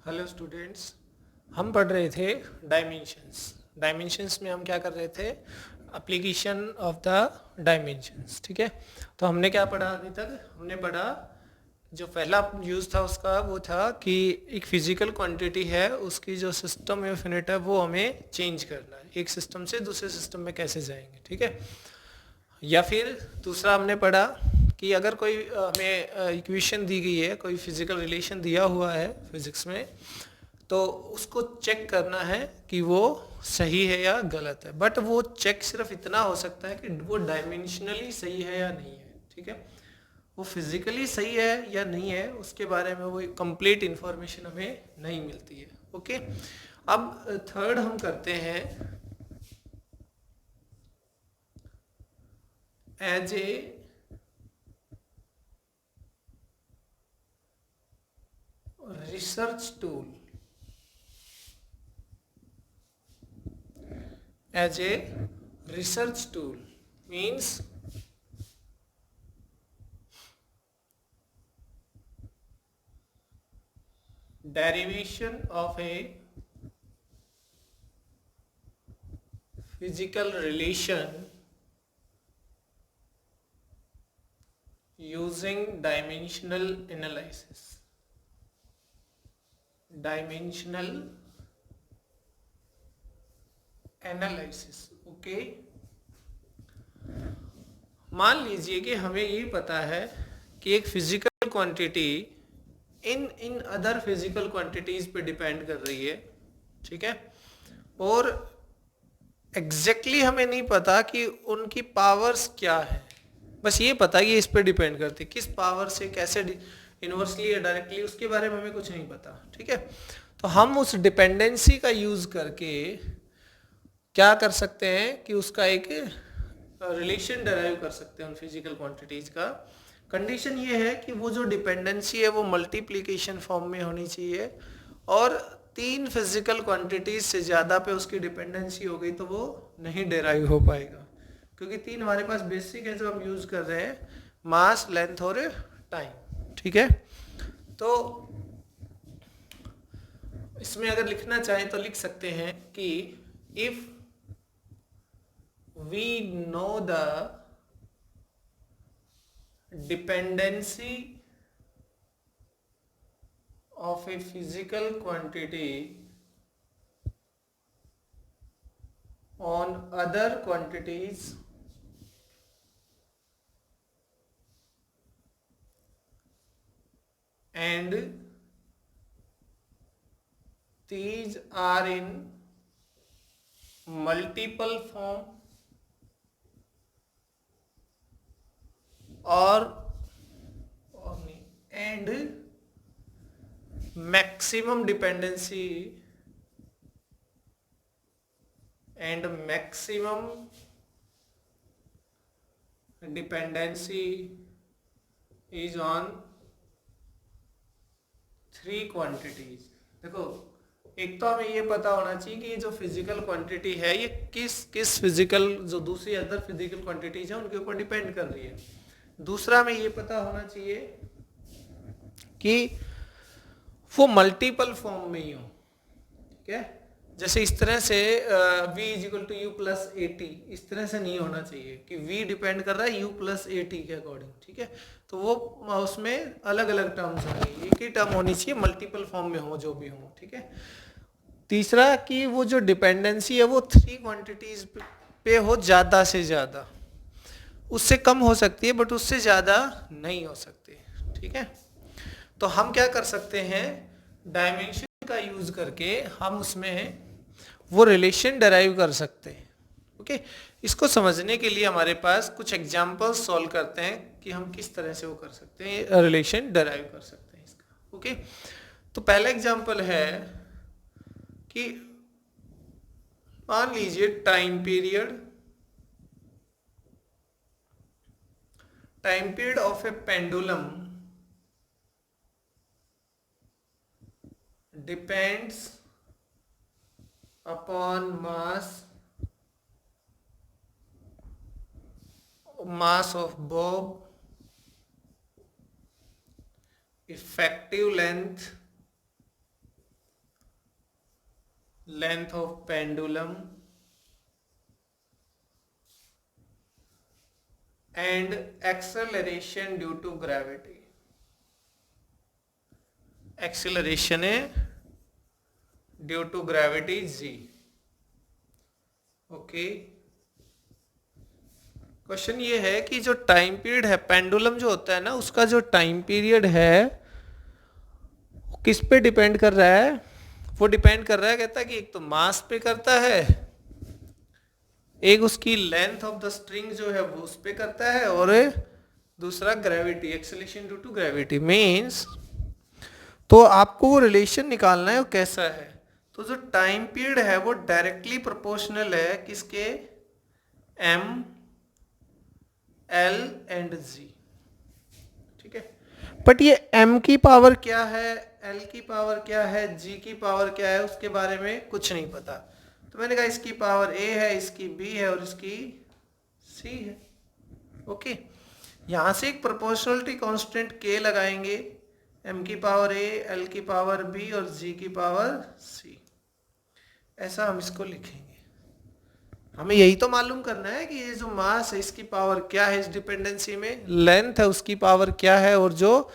Hello students. हम पढ़ रहे थे डायमेंशंस में हम क्या कर रहे थे? Application of the dimensions. ठीक है, तो हमने क्या पढ़ा अभी तक? हमने पढ़ा जो पहला यूज़ था उसका वो था कि एक फिजिकल क्वांटिटी है, उसकी जो सिस्टम यूनिट है वो हमें चेंज करना है, एक सिस्टम से दूसरे सिस्टम में कैसे जाएंगे। ठीक है, या फिर दूसरा हमने पढ़ा कि अगर कोई हमें इक्वेशन दी गई है, कोई फिजिकल रिलेशन दिया हुआ है फिजिक्स में, तो उसको चेक करना है कि वो सही है या गलत है। बट वो चेक सिर्फ इतना हो सकता है कि वो डायमेंशनली सही है या नहीं है। ठीक है, वो फिजिकली सही है या नहीं है उसके बारे में वो कंप्लीट इंफॉर्मेशन हमें नहीं मिलती है। ओके, अब थर्ड हम करते हैं as a research tool, as a research tool means derivation of a physical relation using dimensional analysis। Okay, मान लीजिए कि हमें ये पता है कि एक physical quantity in in other physical quantities पे डिपेंड कर रही है। ठीक है, और एग्जैक्टली हमें नहीं पता कि उनकी पावर्स क्या है, बस ये पता है कि इस पे डिपेंड करती है, किस पावर से कैसे इनवर्सली या डायरेक्टली उसके बारे में हमें कुछ नहीं पता। ठीक है, तो हम उस डिपेंडेंसी का यूज करके क्या कर सकते हैं कि उसका एक रिलेशन डराइव कर सकते हैं उन फिजिकल क्वांटिटीज का। कंडीशन ये है कि वो जो डिपेंडेंसी है वो मल्टीप्लिकेशन फॉर्म में होनी चाहिए, और तीन फिजिकल क्वांटिटीज से ज़्यादा पे उसकी डिपेंडेंसी हो गई तो वो नहीं डेराइव हो पाएगा, क्योंकि तीन हमारे पास बेसिक है जो हम यूज़ कर रहे हैं, मास, लेंथ और टाइम। ठीक है, तो इसमें अगर लिखना चाहें तो लिख सकते हैं कि if we know the dependency of a physical quantity on other quantities and these are in multiple form or and maximum dependency and maximum dependency is on three quantities. देखो, एक तो हमें ये पता होना चाहिए कि ये जो फिजिकल क्वांटिटी है ये किस किस फिजिकल, जो दूसरी अदर फिजिकल क्वांटिटीज है उनके ऊपर डिपेंड कर रही है। दूसरा हमें ये पता होना चाहिए कि वो मल्टीपल फॉर्म में ही हो। ठीक है, जैसे इस तरह से v is equal to U plus A T, इस तरह से नहीं होना चाहिए कि v डिपेंड कर रहा है u प्लस ए टी के अकॉर्डिंग। ठीक है, तो वो उसमें अलग अलग टर्म्स होंगे, एक ही टर्म होनी चाहिए, मल्टीपल फॉर्म में हो जो भी हो। ठीक है, तीसरा कि वो जो डिपेंडेंसी है वो थ्री क्वांटिटीज पे हो ज़्यादा से ज़्यादा, उससे कम हो सकती है बट उससे ज़्यादा नहीं हो सकती। ठीक है, तो हम क्या कर सकते हैं, डायमेंशन का यूज करके हम उसमें वो रिलेशन डराइव कर सकते हैं। ओके, इसको समझने के लिए हमारे पास कुछ एग्जांपल्स सॉल्व करते हैं कि हम किस तरह से वो कर सकते हैं, रिलेशन डराइव कर सकते हैं इसका। ओके, तो पहला एग्जांपल है कि मान लीजिए time period of A pendulum depends upon mass of bob, effective length length of pendulum and acceleration due to gravity. Acceleration है due to gravity g. Okay, question ये है कि जो टाइम पीरियड है पेंडुलम जो होता है ना, उसका जो टाइम पीरियड है किस पे डिपेंड कर रहा है? वो डिपेंड कर रहा है, कहता है कि एक तो मास पे करता है, एक उसकी लेंथ ऑफ द स्ट्रिंग जो है वो उस पे करता है, और दूसरा gravity, acceleration due to gravity means. तो आपको वो रिलेशन निकालना है वो कैसा है। तो जो टाइम पीरियड है वो डायरेक्टली प्रोपोर्शनल है किसके? m, l एंड g, ठीक है। बट ये m की पावर क्या है, l की पावर क्या है, g की पावर क्या है, उसके बारे में कुछ नहीं पता। तो मैंने कहा इसकी पावर a है, इसकी b है और इसकी c है। ओके, यहां से एक प्रोपोर्शनलिटी कांस्टेंट k लगाएंगे, m की पावर a, l की पावर b और g की पावर c, ऐसा हम इसको लिखेंगे। हमें यही तो मालूम करना है कि ये जो मास है इसकी पावर क्या है, इस डिपेंडेंसी में लेंथ है उसकी पावर क्या है, और जो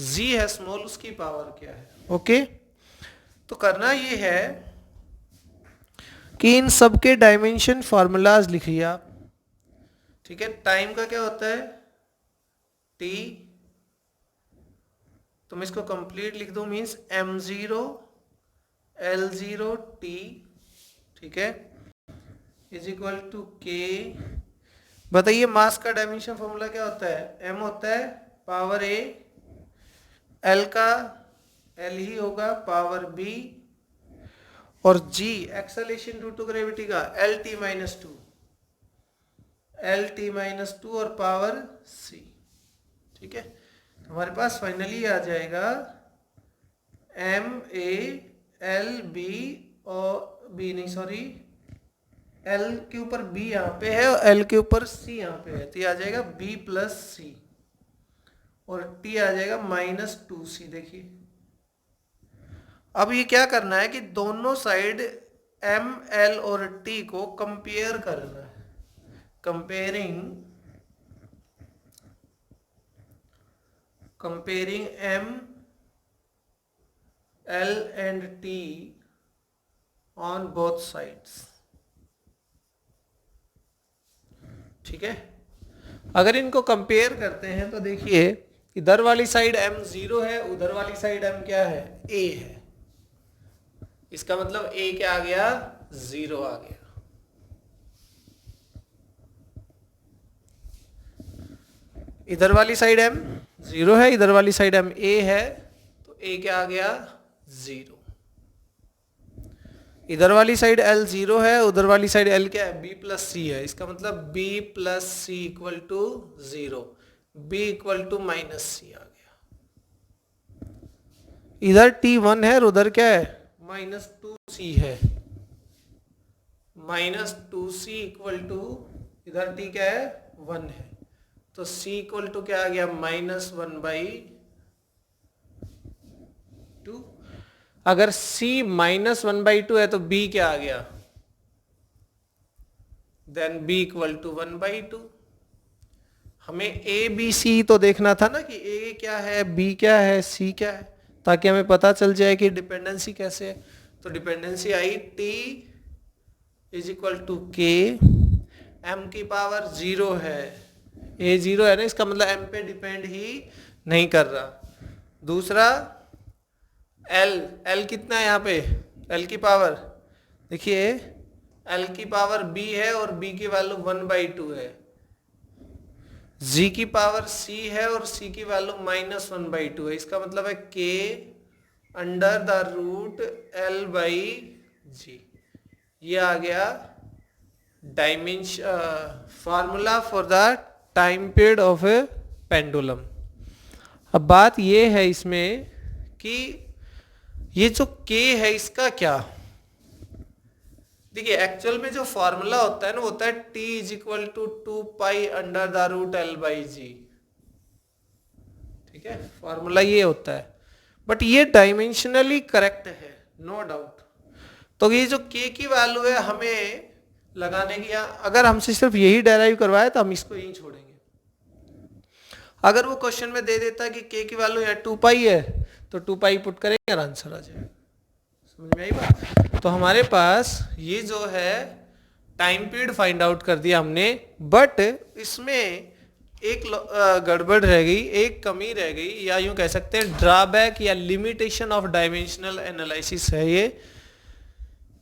g है स्मॉल उसकी पावर क्या है। ओके, तो करना ये है कि इन सब के डायमेंशन फॉर्मूलाज लिखिए आप, ठीक है। टाइम का क्या होता है? t, तो मैं इसको कंप्लीट लिख दूं, मीन्स m0 l0 t, ठीक है, इज इक्वल टू k। बताइए मास का डायमेंशन फॉर्मूला क्या होता है? m होता है पावर a, l का l ही होगा पावर b, और g acceleration due to gravity का lt-2, lt-2 और पावर c, ठीक है। हमारे पास फाइनली आ जाएगा m a l b और b नहीं सॉरी l के ऊपर b यहाँ पे है और l के ऊपर c यहाँ पे है, तो ये आ जाएगा b प्लस c और t आ जाएगा -2c। देखिए अब ये क्या करना है कि दोनों साइड m, l और t को कंपेयर करना है। Comparing m, l and t on both sides, ठीक है। अगर इनको कंपेयर करते हैं तो देखिए इधर वाली साइड m 0 है, उधर वाली साइड m क्या है? a है। इसका मतलब a क्या आ गया? 0 आ गया। इधर वाली साइड m 0 है, इधर वाली साइड m a है, तो a क्या आ गया? 0। इधर वाली साइड l 0 है, उधर वाली साइड l क्या है? b प्लस c है। इसका मतलब b plus c equal to 0, b equal to -c आ गया। इधर t1 है और उधर क्या है? -2c है। -2c इक्वल टू इधर t क्या है? 1 है, तो c इक्वल टू क्या आ गया? -1/2। अगर c -1/2 है तो b क्या आ गया? Then b equal to 1/2। हमें a b c तो देखना था ना कि a क्या है, b क्या है, c क्या है, ताकि हमें पता चल जाए कि डिपेंडेंसी कैसे है। तो डिपेंडेंसी आई t is equal to k, m की पावर 0 है, a 0 है ना, इसका मतलब m पे डिपेंड ही नहीं कर रहा। दूसरा l कितना है यहाँ पे? l की पावर देखिए, l की पावर b है और b की वैल्यू 1/2 है। g की पावर c है और c की वैल्यू -1/2 है। इसका मतलब है k under the root l/g। ये आ गया dimension formula for the time period of A pendulum. अब बात ये है इसमें कि ये जो k है इसका क्या? देखिए एक्चुअल में जो फॉर्मूला होता है ना, होता है t is equal to 2 under the root l/g, ठीक है, फॉर्मूला ये होता है। बट ये डायमेंशनली करेक्ट है, नो डाउट। तो ये जो k की वैल्यू है हमें लगाने की, अगर हमसे सिर्फ यही डेराइव करवाए तो हम इसको यही छोड़ेंगे। अगर वो क्वेश्चन में दे देता है कि k की वैल्यू यहाँ 2 पाई है तो 2 पाई पुट करेंगे और आंसर आ जाएगा। समझ में आई बात? तो हमारे पास ये जो है टाइम पीरियड फाइंड आउट कर दिया हमने, बट इसमें एक गड़बड़ रह गई, एक कमी रह गई, या यूं कह सकते हैं ड्रॉबैक या लिमिटेशन ऑफ डायमेंशनल एनालिसिस है ये,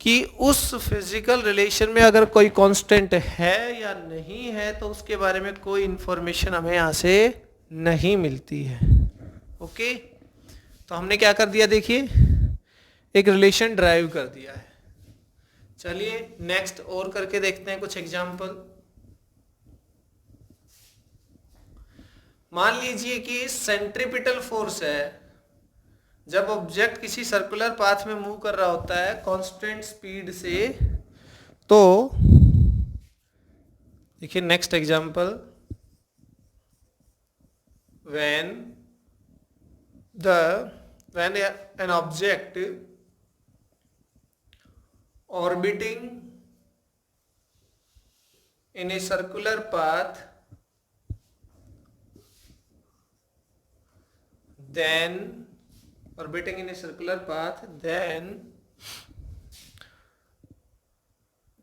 कि उस फिजिकल रिलेशन में अगर कोई कांस्टेंट है या नहीं है तो उसके बारे में कोई इंफॉर्मेशन हमें यहां से नहीं मिलती है। ओके, तो हमने क्या कर दिया, देखिए एक रिलेशन ड्राइव कर दिया है। चलिए नेक्स्ट और करके देखते हैं कुछ एग्जांपल। मान लीजिए कि सेंट्रीपिटल फोर्स है, जब ऑब्जेक्ट किसी सर्कुलर पाथ में मूव कर रहा होता है कांस्टेंट स्पीड से, तो देखिए next example, when an object orbiting in a circular path then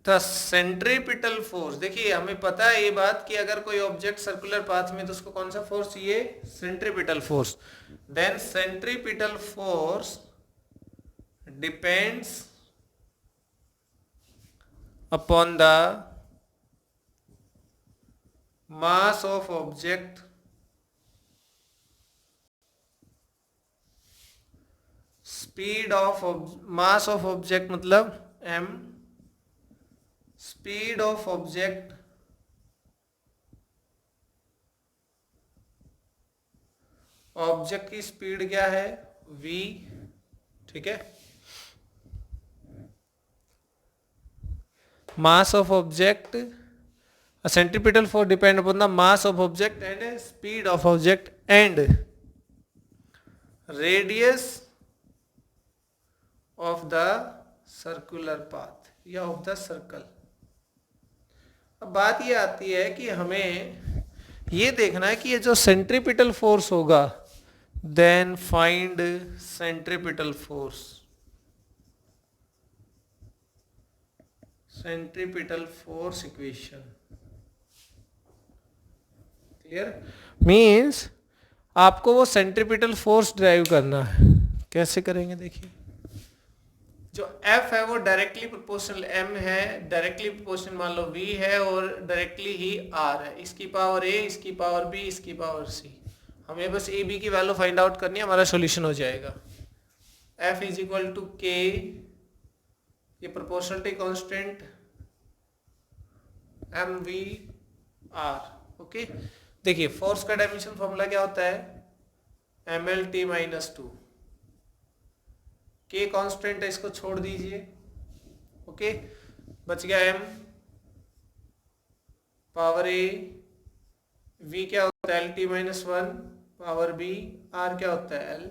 the centripetal force, देखिए हमें पता है ये बात कि अगर कोई ऑब्जेक्ट सर्कुलर पाथ में तो उसको कौन सा फोर्स चाहिए, centripetal force. Then centripetal force depends upon the mass of object speed of mass of object मतलब m, speed of object object की स्पीड क्या है v, ठीक है। Mass of object, centripetal force depend upon the mass of object and speed of object and radius of the circular path या of the circle. अब बात ये आती है कि हमें ये देखना है कि ये जो सेंट्रीपिटल फोर्स होगा, then find centripetal force, centripetal force equation. Clear? Means आपको वो सेंट्रीपिटल फोर्स ड्राइव करना है। कैसे करेंगे, देखिए जो F है वो डायरेक्टली प्रोपोर्शनल M है, डायरेक्टली प्रोपोर्शनल मान लो V है और डायरेक्टली ही R है। इसकी पावर A, इसकी पावर B, इसकी पावर C। हमें बस A B की वैल्यू फाइंड आउट करनी है, हमारा सॉल्यूशन हो जाएगा। F is equal to K, ये proportionality constant, MV R। Okay, देखिए फोर्स का डायमेंशन फॉर्मूला क्या होता है, MLT-2। K कांस्टेंट है, इसको छोड़ दीजिए। ओके, बच गया M पावर A, V क्या होता है LT-1 पावर B, R क्या होता है L।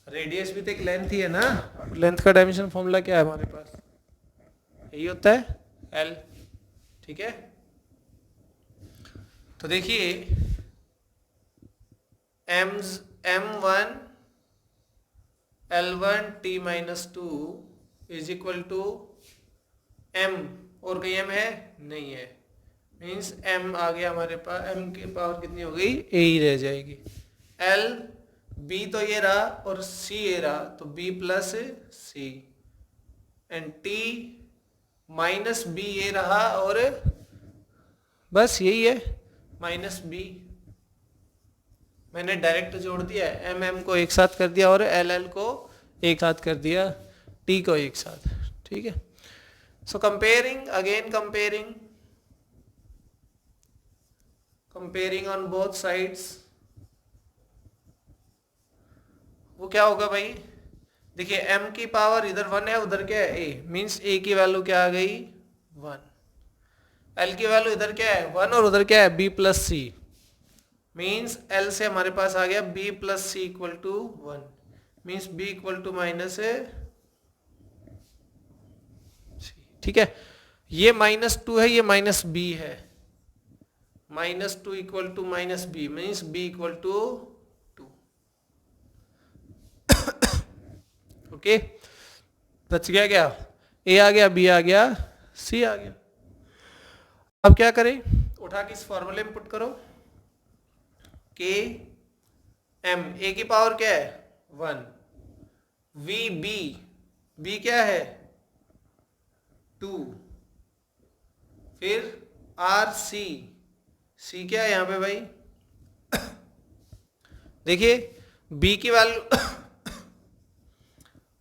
रेडियस भी तो एक लेंथ ही है ना, लेंथ का डायमेंशन फॉर्मूला क्या है हमारे पास, यही होता है L। ठीक है, तो देखिए M1 L1 T-2 is equal to M, और कहीं M है नहीं है, मीन्स M आ गया हमारे पास, M की पावर कितनी हो गई, A ही रह जाएगी। L B तो ये रहा और C ये रहा, तो B plus C, and T minus B ये रहा और बस यही है माइनस B। मैंने डायरेक्ट जोड़ दिया है, M को एक साथ कर दिया और LL को एक साथ कर दिया, T को एक साथ। ठीक है, सो comparing again, comparing on both sides, वो क्या होगा भाई, देखिए M की पावर इधर 1 है, उधर क्या है A, मीन्स A की वैल्यू क्या आ गई 1, L की वैल्यू इधर क्या है 1 और उधर क्या है B plus C, means L से हमारे पास आ गया B plus C equal to 1, means B equal to minus ठीक है, ये -2 है, ये -b है, -2 equal to -b means b equal to 2। Okay, बच गया क्या, a आ गया, b आ गया, c आ गया। अब क्या करें, उठा के इस फॉर्मूले में पुट करो, k m, a की पावर क्या है 1, v b क्या है 2, फिर r c क्या है यहाँ पे भाई, देखिए b की वैल्यू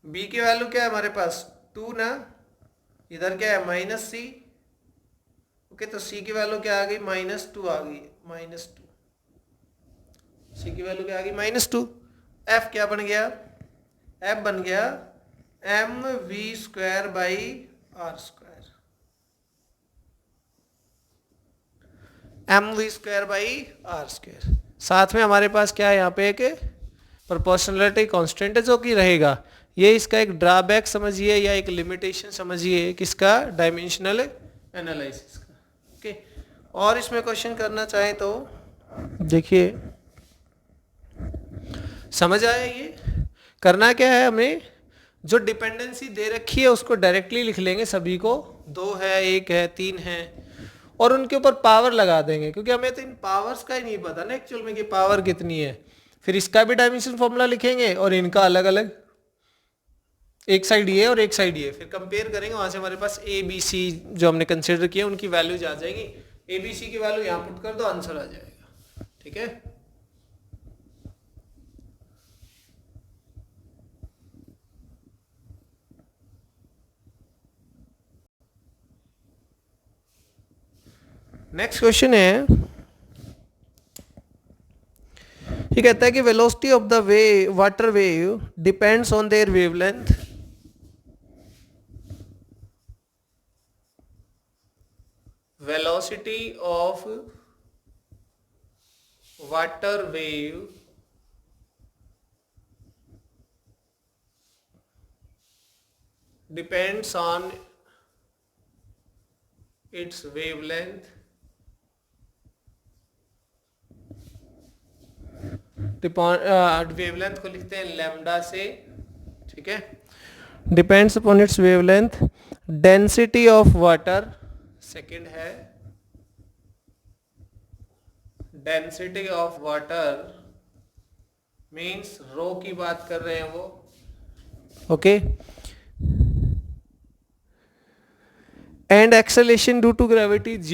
b की वैल्यू क्या है हमारे पास 2 ना, इधर क्या है -c। ओके, तो c की वैल्यू क्या आ गई -2 आ गई, -2, c की वैल्यू क्या आ गई -2। f क्या बन गया, f बन गया mv² by r², mv² by r²। साथ में हमारे पास क्या है यहाँ पे एक प्रोपोर्शनलिटी कांस्टेंट है जो कि रहेगा। ये इसका एक ड्रॉबैक समझिए या एक लिमिटेशन समझिए किसका, डायमेंशनल एनालिसिस का। ओके, और इसमें क्वेश्चन करना चाहें तो देखिए, समझ आया, ये करना क्या है हमें, जो डिपेंडेंसी दे रखी है उसको डायरेक्टली लिख लेंगे, सभी को 2 है, 1 है, 3 है, और उनके ऊपर पावर लगा देंगे, क्योंकि हमें तो इन पावर्स का ही नहीं पता ना एक्चुअल में कि पावर कितनी है। फिर इसका भी डायमेंशन फॉर्मूला लिखेंगे और इनका अलग अलग, एक साइड ये और एक साइड ये, फिर कंपेयर करेंगे, वहां से हमारे पास ए बी सी जो हमने कंसिडर किया उनकी वैल्यूज आ जाएगी, ए बी सी की वैल्यू यहाँ पुट कर दो, आंसर आ जाएगा। ठीक है, नेक्स्ट क्वेश्चन है, ये कहता है कि velocity of the water wave depends on their wavelength, velocity of water wave depends on its wavelength, wavelength को लिखते हैं लैम्डा से, ठीक है, depends upon its wavelength, density of water, second है डेंसिटी ऑफ वाटर मीन्स रो की बात कर रहे हैं वो, okay, and acceleration due to gravity g,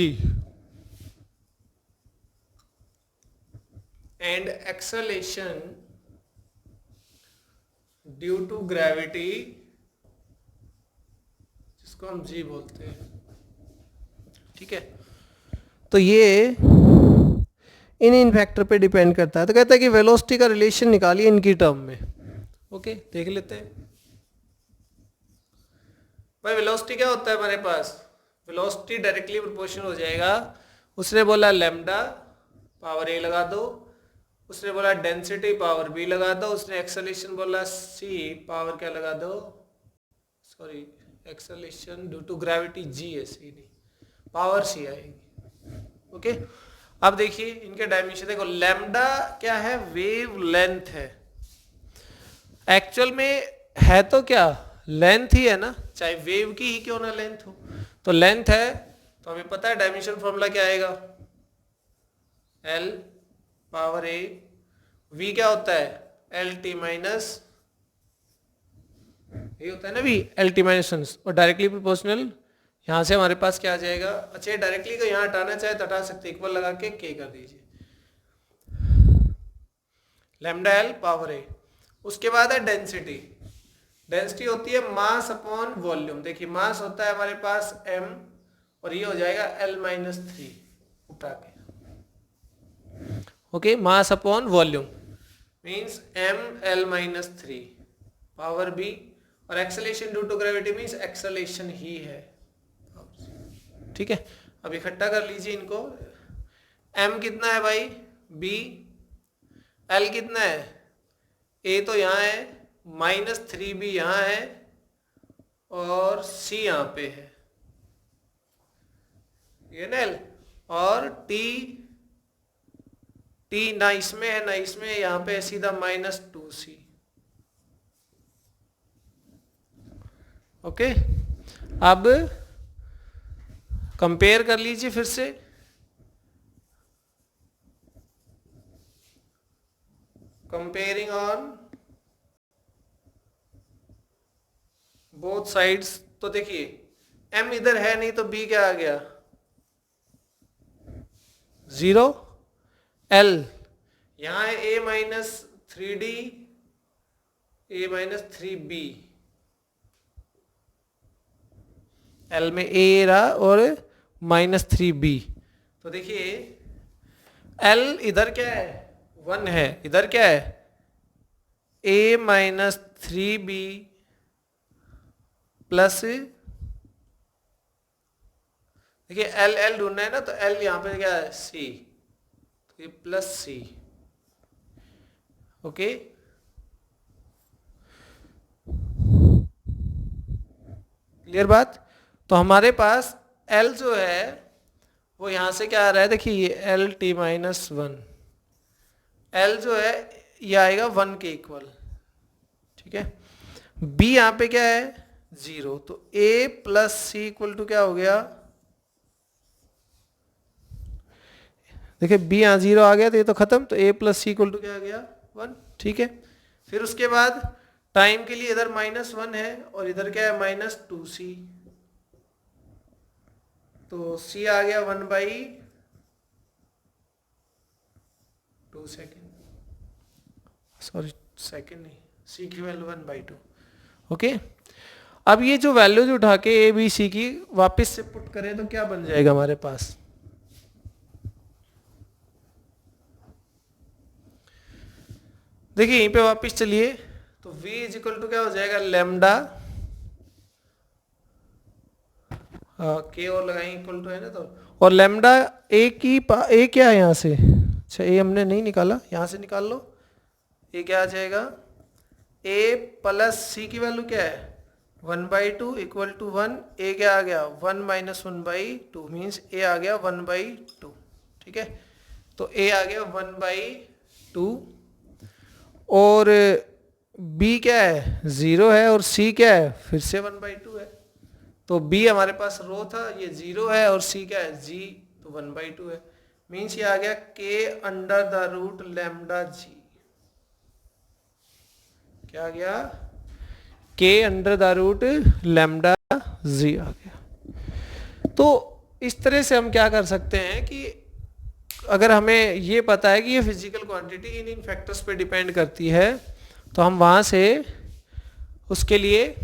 and acceleration due to gravity जिसको हम g बोलते हैं। ठीक है, तो ये इन फैक्टर पे डिपेंड करता है। तो कहता है कि वेलोसिटी का रिलेशन निकालिए इनकी टर्म में। ओके, देख लेते हैं भाई, वेलोसिटी क्या होता है हमारे पास, वेलोसिटी डायरेक्टली प्रोपोर्शनल हो जाएगा, उसने बोला लैम्डा पावर a लगा दो, उसने बोला डेंसिटी पावर b लगा दो, उसने एक्सेलेरेशन बोला c पावर क्या लगा दो, sorry acceleration due to gravity g है, c नहीं, पावर c आएगी। ओके, अब देखिए इनके डायमेंशन देखो, लैम्डा क्या है, वेव लेंथ है, एक्चुअल में है तो क्या लेंथ ही है ना, चाहे वेव की ही क्यों ना लेंथ हो, तो लेंथ है, तो हमें पता है डायमेंशन फॉर्मूला क्या आएगा, L पावर a, v क्या होता है एल टी माइनस, ये होता है ना v, एल टी माइनस, और डायरेक्टली प्रोपोर्शनल, यहां से हमारे पास क्या आ जाएगा, अच्छा डायरेक्टली को यहां हटाना चाहे तो हटा सकते, इक्वल लगा के k कर दीजिए, लैम्डा l पावर a। उसके बाद है डेंसिटी, डेंसिटी होती है मास अपॉन वॉल्यूम, देखिए मास होता है हमारे पास m और ये हो जाएगा L-3 उठा के, okay, mass upon volume means mL-3 power b, और acceleration due to gravity means acceleration ही है। ठीक है, अब इकट्ठा कर लीजिए इनको, m कितना है भाई b, l कितना है a तो यहाँ है, -3b यहाँ है और c यहाँ पे है, ये ना एल, और टी ना इसमें है ना इसमें, यहाँ पे सीधा -2c। ओके, अब कंपेयर कर लीजिए फिर से। कंपेयरिंग ऑन बोथ साइड्स, तो देखिए m इधर है नहीं तो b क्या आ गया 0, l यहाँ है a-3d a-3b, l में a रहा और -3b, तो देखिए l इधर क्या है 1 है, इधर क्या है a-3b प्लस, देखिए एल एल ढूंढना है ना, तो एल यहाँ पे क्या है सी, तो ये +c। ओके, क्लियर बात। तो हमारे पास एल जो है वो यहां से क्या आ रहा है, देखिए ये एल टी -1, एल जो है ये आएगा 1 के इक्वल, ठीक है। बी यहाँ पे क्या है 0, तो a + c = क्या हो गया, देखिए b यहाँ 0 आ गया तो ये तो खत्म, तो a + c = क्या आ गया 1, ठीक है। फिर उसके बाद टाइम के लिए इधर -1 है और इधर क्या है -2c, तो c आ गया 1/2 सेकेंड, सॉरी सेकेंड नहीं, c की वैल्यू 1/2। ओके, अब ये जो वैल्यूज उठा के ए बी सी की वापस से पुट करें तो क्या बन जाएगा हमारे पास, देखिए यहीं पे वापस चलिए, तो v = क्या हो जाएगा लैम्डा, के और लगाएंगे इक्वल टू है ना, तो और लैम्डा ए की ए क्या है यहाँ से, अच्छा ए हमने नहीं निकाला, यहाँ से निकाल लो, ए क्या आ जाएगा a + c की वैल्यू क्या है 1/2 = 1, a क्या आ गया 1 - 1/2 मीन्स a आ गया 1/2, ठीक है। तो a आ गया 1/2 और b क्या है 0 है और c क्या है फिर से 1/2 है, तो b हमारे पास रो था, ये 0 है और c क्या है g, तो 1/2 है, मीन्स ये आ गया k√λg, क्या आ गया k√λg आ गया। तो इस तरह से हम क्या कर सकते हैं कि अगर हमें ये पता है कि ये फिजिकल क्वांटिटी इन फैक्टर्स पे डिपेंड करती है, तो हम वहां से उसके लिए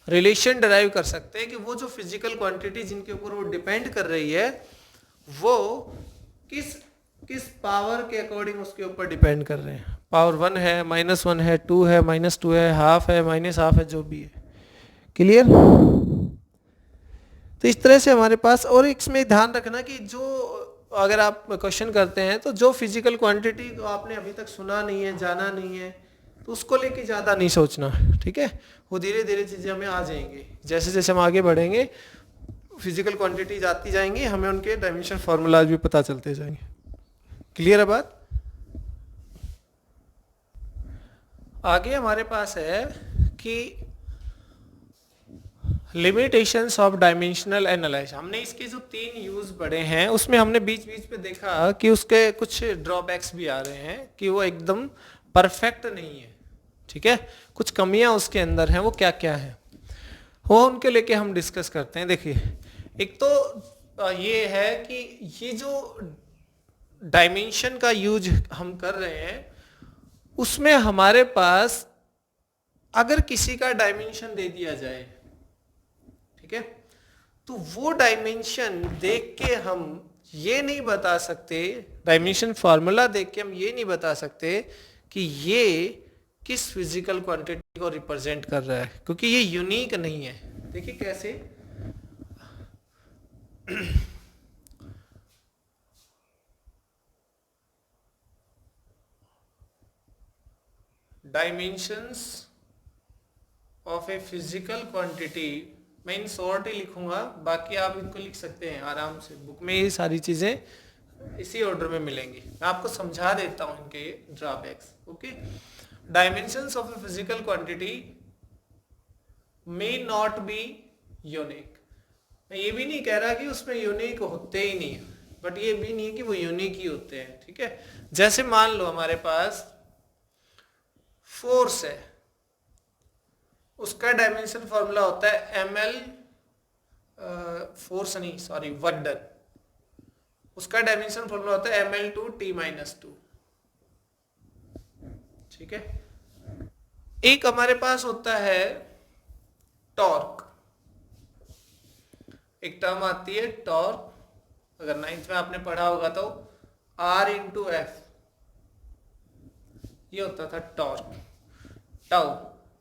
रिलेशन डिराइव कर सकते हैं कि वो जो फिजिकल क्वांटिटी जिनके ऊपर वो डिपेंड कर रही है वो किस पावर के अकॉर्डिंग उसके ऊपर डिपेंड कर रहे हैं, पावर 1 है -1 है 2 है -2 है हाफ है -हाफ है, जो भी है, क्लियर। तो इस तरह से हमारे पास, और इसमें ध्यान रखना कि जो अगर आप क्वेश्चन करते हैं तो जो फिजिकल क्वांटिटी को आपने अभी तक सुना नहीं है जाना नहीं है तो उसको लेके ज़्यादा नहीं सोचना, ठीक है। वो धीरे धीरे चीज़ें हमें आ जाएंगी, जैसे जैसे हम आगे बढ़ेंगे फिजिकल क्वांटिटीज आती जाएंगी, हमें उनके डायमेंशन फार्मूलाज भी पता चलते जाएंगे, क्लियर है बात। आगे हमारे पास है कि लिमिटेशंस ऑफ डायमेंशनल एनालाइज, हमने इसके जो 3 यूज पढ़े हैं उसमें हमने बीच बीच पे देखा कि उसके कुछ ड्रॉबैक्स भी आ रहे हैं कि वो एकदम परफेक्ट नहीं है, ठीक है, कुछ कमियां उसके अंदर हैं, वो क्या क्या है वो उनके लेके हम डिस्कस करते हैं। देखिए एक तो ये है कि ये जो डायमेंशन का यूज हम कर रहे हैं उसमें हमारे पास अगर किसी का डायमेंशन दे दिया जाए, ठीक है, तो वो डायमेंशन देख के हम ये नहीं बता सकते, डायमेंशन फार्मूला देख के हम ये नहीं बता सकते कि ये किस फिजिकल क्वांटिटी को रिप्रेजेंट कर रहा है, क्योंकि ये यूनिक नहीं है। देखिए कैसे, dimensions of a physical quantity मैं इन शॉर्ट ही लिखूंगा, बाकी आप इनको लिख सकते हैं आराम से, बुक में ये सारी चीजें इसी ऑर्डर में मिलेंगी। मैं आपको समझा देता हूं इनके drawbacks. Okay, dimensions of a physical quantity may not be unique. मैं ये भी नहीं कह रहा कि उसमें यूनिक होते ही नहीं, बट ये भी नहीं कि वो यूनिक ही होते हैं। ठीक है, जैसे मान लो हमारे पास फोर्स है, उसका डायमेंशन फॉर्मूला होता है ml, फोर्स नहीं सॉरी वडन, उसका डायमेंशन फॉर्मूला होता है ml/t-2। ठीक है, एक हमारे पास होता है टॉर्क, एक टर्म आती है टॉर्क, अगर 9th में आपने पढ़ा होगा तो R/F, ये होता था टॉर्क, टाउ।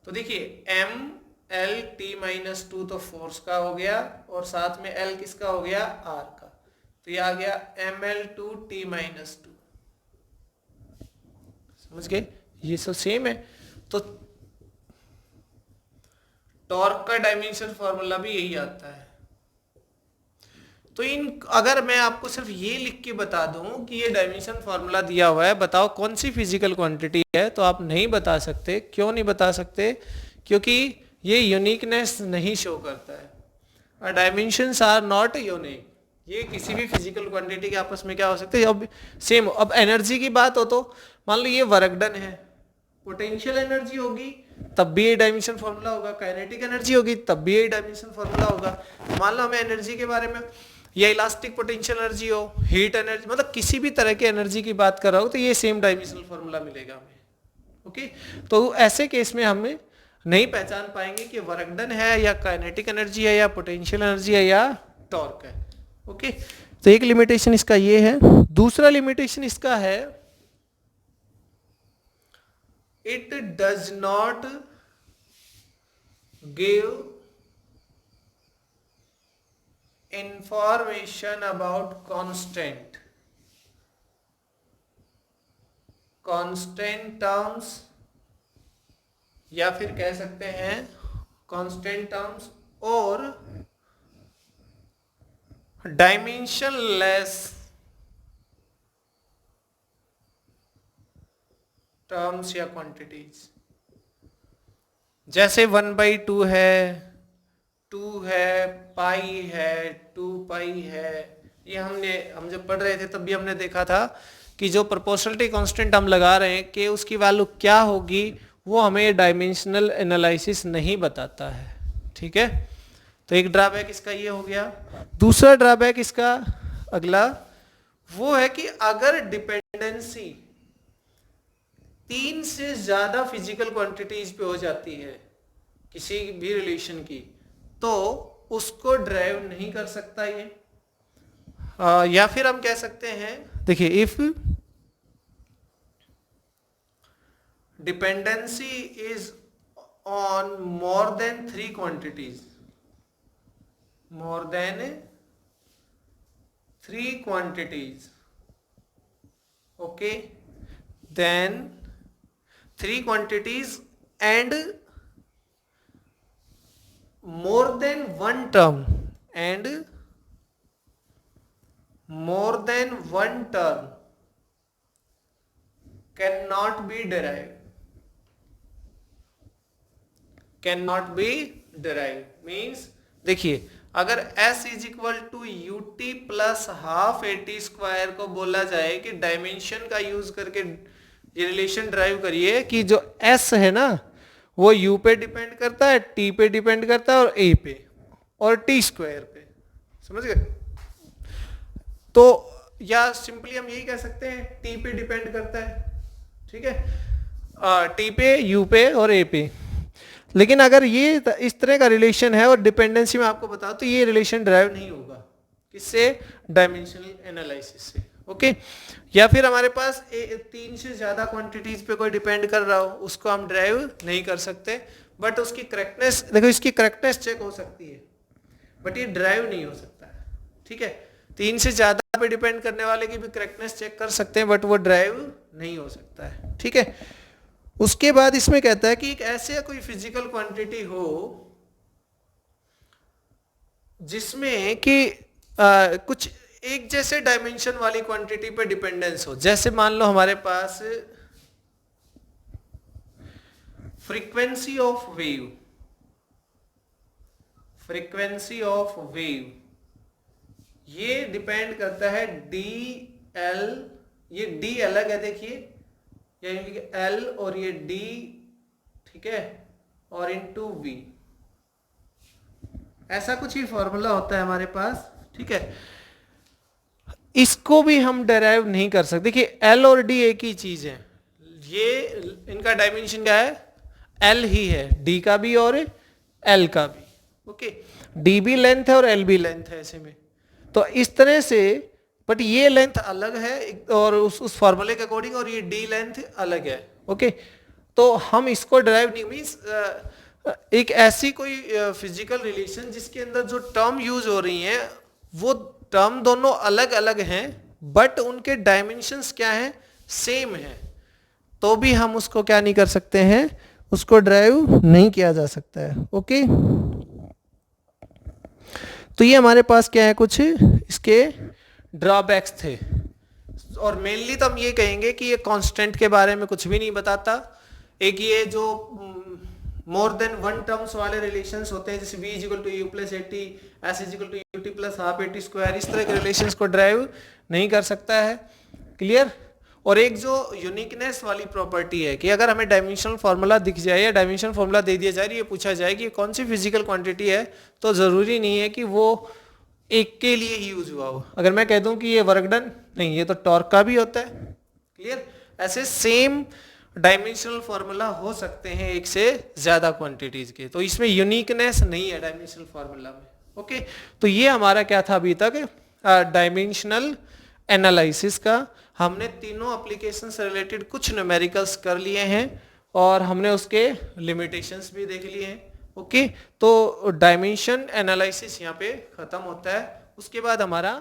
तो देखिए ml/t-2 तो फोर्स का हो गया, और साथ में L किसका हो गया, R का, तो ये आ गया ml/t-2। समझ गए, ये सब सेम है। तो टॉर्क का डायमेंशन फॉर्मूला भी यही आता है। तो इन अगर मैं आपको सिर्फ ये लिख के बता दूं कि ये डायमेंशन फॉर्मूला दिया हुआ है, बताओ कौन सी फिजिकल क्वांटिटी है, तो आप नहीं बता सकते। क्यों नहीं बता सकते? क्योंकि ये यूनिकनेस नहीं शो करता है। Dimensions are not unique. ये किसी भी फिजिकल क्वांटिटी के आपस में क्या हो सकते हैं, अब सेम। अब एनर्जी की बात हो तो मान लो ये वर्क डन है, पोटेंशियल एनर्जी होगी तब भी ये डायमेंशन फॉर्मूला होगा, काइनेटिक एनर्जी होगी तब भी ये डायमेंशन फॉर्मूला होगा। मान लो हमें एनर्जी के बारे में, या इलास्टिक पोटेंशियल एनर्जी हो, हीट एनर्जी, मतलब किसी भी तरह की एनर्जी की बात कर रहा हो, तो ये सेम डायमेंशनल फॉर्मूला मिलेगा हमें। ओके, तो ऐसे केस में हमें नहीं पहचान पाएंगे कि वर्क डन है या काइनेटिक एनर्जी है या पोटेंशियल एनर्जी है या टॉर्क है। ओके, तो एक लिमिटेशन इसका ये है। दूसरा लिमिटेशन इसका है, it does not give information about constant terms, या फिर कह सकते हैं कांस्टेंट टर्म्स और डायमेंशनलेस टर्म्स या क्वांटिटीज। जैसे 1/2 है, 2 है, पाई है, 2 पाई है। ये हम जब पढ़ रहे थे तब भी हमने देखा था कि जो प्रोपोर्शनलिटी कांस्टेंट हम लगा रहे हैं कि उसकी वैल्यू क्या होगी, वो हमें डायमेंशनल एनालिसिस नहीं बताता है। ठीक है, तो एक ड्रॉबैक इसका ये हो गया। दूसरा ड्रॉबैक इसका अगला वो है कि अगर डिपेंडेंसी 3 से ज्यादा फिजिकल क्वांटिटीज पे हो जाती है किसी भी रिलेशन की, तो उसको ड्राइव नहीं कर सकता ये। या फिर हम कह सकते हैं, देखिए, if dependency is on more than 3 quantities, more than 3 quantities, okay, then 3 quantities and more than one term, and more than one term cannot be derived, means देखिए, अगर S is equal to ut plus half AT² को बोला जाए कि dimension का use करके ये relation drive करिए कि जो S है ना वो U पे डिपेंड करता है, T पे डिपेंड करता है और A पे और T² पे, समझ गए? तो या सिंपली हम यही कह सकते हैं T पे डिपेंड करता है, ठीक है, T पे, U पे और A पे। लेकिन अगर ये इस तरह का रिलेशन है और डिपेंडेंसी में आपको बताओ, तो ये रिलेशन ड्राइव नहीं होगा, किससे? डायमेंशनल एनालिसिस से। ओके, या फिर हमारे पास 3 से ज्यादा क्वांटिटीज पे कोई डिपेंड कर रहा हो, उसको हम ड्राइव नहीं कर सकते, बट उसकी करेक्टनेस, देखो इसकी करेक्टनेस चेक हो सकती है, बट ये ड्राइव नहीं हो सकता है। ठीक है, 3 से ज्यादा पे डिपेंड करने वाले की भी करेक्टनेस चेक कर सकते हैं, बट वो ड्राइव नहीं हो सकता है। ठीक है, उसके बाद इसमें कहता है कि एक ऐसे कोई फिजिकल क्वांटिटी हो जिसमें कि कुछ एक जैसे डायमेंशन वाली क्वांटिटी पे डिपेंडेंस हो। जैसे मान लो हमारे पास frequency of wave, frequency of wave ये डिपेंड करता है डी एल, ये डी अलग है देखिए, यानी कि एल और ये डी, ठीक है, और इनटू वी, ऐसा कुछ ही फॉर्मूला होता है हमारे पास, ठीक है। इसको भी हम डेराइव नहीं कर सकते कि एल और डी एक ही चीज है, ये इनका डायमेंशन क्या है, एल ही है, डी का भी और एल का भी, ओके। डी भी लेंथ है और एल भी लेंथ है ऐसे में, तो इस तरह से, बट ये लेंथ अलग है और उस फॉर्मूले के अकॉर्डिंग, और ये डी लेंथ अलग है, ओके। तो हम इसको डेराइव नहीं, मीन्स एक ऐसी कोई फिजिकल रिलेशन जिसके अंदर जो टर्म यूज हो रही हैं वो टर्म दोनों अलग अलग हैं, बट उनके डायमेंशंस क्या हैं, सेम है, तो भी हम उसको क्या नहीं कर सकते हैं, उसको ड्राइव नहीं किया जा सकता है, ओके। तो ये हमारे पास क्या है, कुछ इसके ड्रॉबैक्स थे, और मेनली तो हम ये कहेंगे कि ये कांस्टेंट के बारे में कुछ भी नहीं बताता। एक ये जो मोर देन वन टर्म्स वाले रिलेशंस होते हैं, जैसे v equal to u plus a t, s equal to ut plus half a t square, इस तरह के रिलेशंस को ड्राइव नहीं कर सकता है, क्लियर। और एक जो यूनिकनेस वाली प्रॉपर्टी है कि अगर हमें डायमेंशनल फार्मूला दिख जाए या डायमेंशनल फार्मूला दे दिया जाए, ये पूछा जाए कि कौन सी फिजिकल क्वांटिटी है, तो जरूरी नहीं है कि वो एक के लिए ही यूज हुआ हो। अगर मैं कह दूं कि ये वर्क डन, नहीं, ये तो टॉर्क का भी होता है, क्लियर। ऐसे सेम डायमेंशनल फार्मूला हो सकते हैं एक से ज्यादा क्वांटिटीज के, तो इसमें यूनिकनेस नहीं है डायमेंशनल फार्मूला में, ओके। तो ये हमारा क्या था अभी तक डायमेंशनल एनालिसिस का। हमने तीनों एप्लीकेशन से रिलेटेड कुछ न्यूमेरिकल्स कर लिए हैं और हमने उसके लिमिटेशंस भी देख लिए हैं, ओके। तो डायमेंशन एनालिसिस यहाँ पे खत्म होता है, उसके बाद हमारा